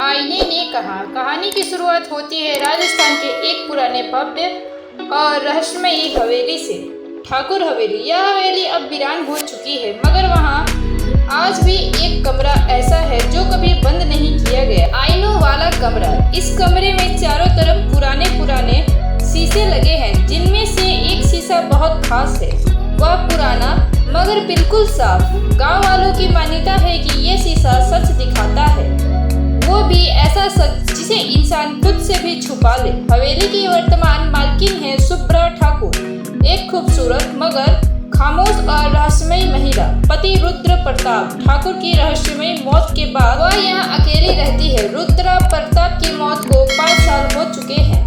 आईने ने कहा। कहानी की शुरुआत होती है राजस्थान के एक पुराने भव्य और रहस्यमयी हवेली से। ठाकुर हवेली। यह हवेली अब वीरान हो चुकी है, मगर वहाँ आज भी एक कमरा ऐसा है जो कभी बंद नहीं किया गया। आईनों वाला कमरा। इस कमरे में चारों तरफ पुराने पुराने शीशे लगे हैं, जिनमें से एक शीशा बहुत खास है। वह पुराना मगर बिल्कुल साफ। गांव वालों की मान्यता है कि ये शीशा सच दिखाता है, वो भी ऐसा सच जिसे इंसान खुद से भी छुपा ले। हवेली की वर्तमान मालकिन है सुब्रा ठाकुर, एक खूबसूरत मगर खामोश और रहस्यमयी महिला। पति रुद्र प्रताप ठाकुर की रहस्यमयी मौत के बाद वह यहाँ अकेली रहती है। रुद्र प्रताप की मौत को 5 साल हो चुके हैं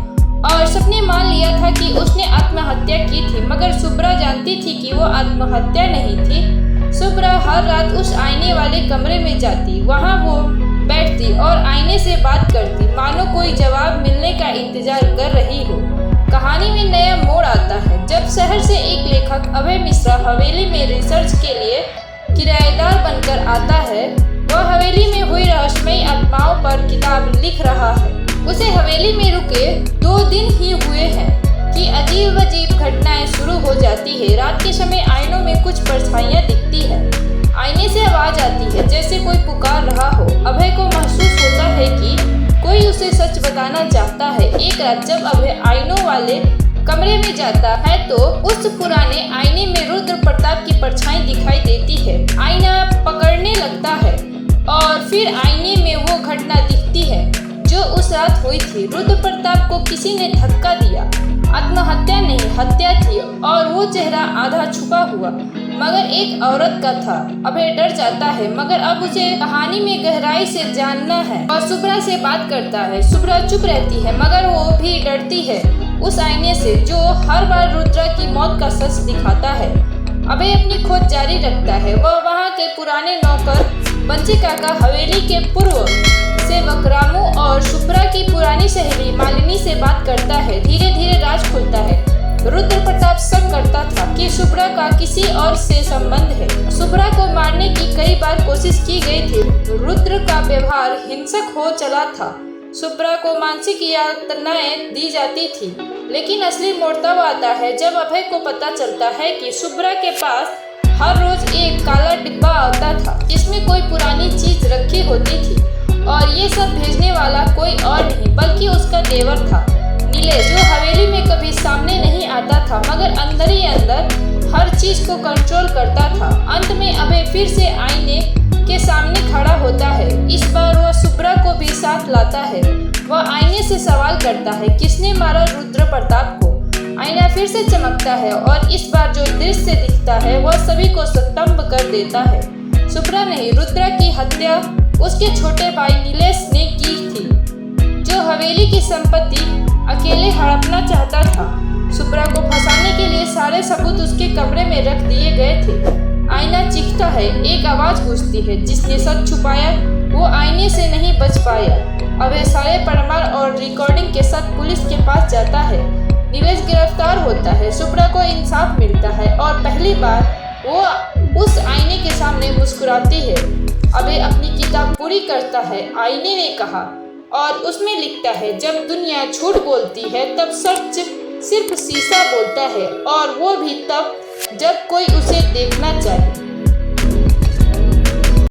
और सबने मान लिया था कि उसने आत्महत्या की थी, मगर सुब्रा जानती थी कि वो आत्महत्या नहीं थी। सुब्रा हर रात उस आईने वाले कमरे में जाती, वहाँ वो बैठती और आईने से बात करती, मानो कोई जवाब मिलने का इंतजार कर रही हो। कहानी में नया मोड़ आता है जब शहर से एक लेखक अभय मिश्रा हवेली में रिसर्च के लिए किराएदार बनकर आता है। वह हवेली में हुई रहस्यमयी आत्माओं पर किताब लिख रहा है। उसे हवेली में रुके 2 दिन ही हुए हैं कि अजीब अजीब घटनाएं शुरू हो जाती है। रात के समय आईनों में कुछ परछाइयां दिखती है। आईने से आवाज आती है जैसे कोई पुकार रहा हो। अभय को महसूस होता है कि कोई उसे सच बताना चाहता है। एक रात जब अभय आईनों वाले कमरे में जाता है तो उस पुराने आईने में रुद्र प्रताप की परछाई दिखाई देती है। आईना पकड़ने लगता है और फिर आईने में वो घटना दिखती है जो उस रात हुई थी। रुद्र प्रताप को किसी ने धक्का दिया। आत्महत्या नहीं, हत्या थी और वो चेहरा आधा छुपा हुआ मगर एक औरत का था। अभय डर जाता है, मगर अब उसे कहानी में गहराई से जानना है और सुब्रा से बात करता है। सुब्रा चुप रहती है, मगर वो भी डरती है उस आईने से जो हर बार रुद्र की मौत का सच दिखाता है। अभय अपनी खोज जारी रखता है। वह वहाँ के पुराने नौकर बंची काका, हवेली के पूर्व सेवक रामू और सुब्रा की पुरानी सहेली मालिनी से बात करता है। धीरे धीरे राज खुलता है। रुद्र प्रताप शक करता था कि सुब्रा का किसी और से संबंध है। सुब्रा को मारने की कई बार कोशिश की गई थी। रुद्र का व्यवहार हिंसक हो चला था। सुब्रा को मानसिक यातनाएं दी जाती थी। लेकिन असली मोड़ तब आता है जब अभय को पता चलता है कि सुब्रा के पास हर रोज एक काला डिब्बा आता था जिसमें कोई पुरानी चीज रखी होती थी और ये सब भेजने वाला कोई और नहीं बल्कि उसका देवर था नीलेश, जो हवेली में कभी सामने नहीं आता था मगर अंदर ही अंदर हर चीज को कंट्रोल करता था। अंत में अभय फिर से आईने के सामने खड़ा होता है। इस बार वह सुब्रा को भी साथ लाता है। वह आईने से सवाल करता है, किसने मारा रुद्र प्रताप को? आईना फिर से चमकता है और इस बार जो दृश्य दिखता है वह सभी को स्तंभ कर देता है। सुब्रा नहीं, रुद्र की हत्या उसके छोटे भाई नीलेश ने की थी, जो हवेली की संपत्ति अकेले हड़पना चाहता था। सुब्रा को फंसाने के लिए सारे सबूत उसके कमरे में रख दिए गए थे। आईना चीखता है, एक आवाज गूंजती है, जिसने सच छुपाया वो आईने से नहीं बच पाया। अभय सारे प्रमाण और रिकॉर्डिंग के साथ पुलिस के पास जाता है। नीलेश गिरफ्तार होता है। सुब्रा को इंसाफ मिलता है और पहली बार वो उस आईने के सामने मुस्कुराती है। अभय अपनी किताब पूरी करता है, आईने ने कहा, और उसमें लिखता है, जब दुनिया झूठ बोलती है तब सच सिर्फ शीशा बोलता है, और वो भी तब जब कोई उसे देखना चाहे।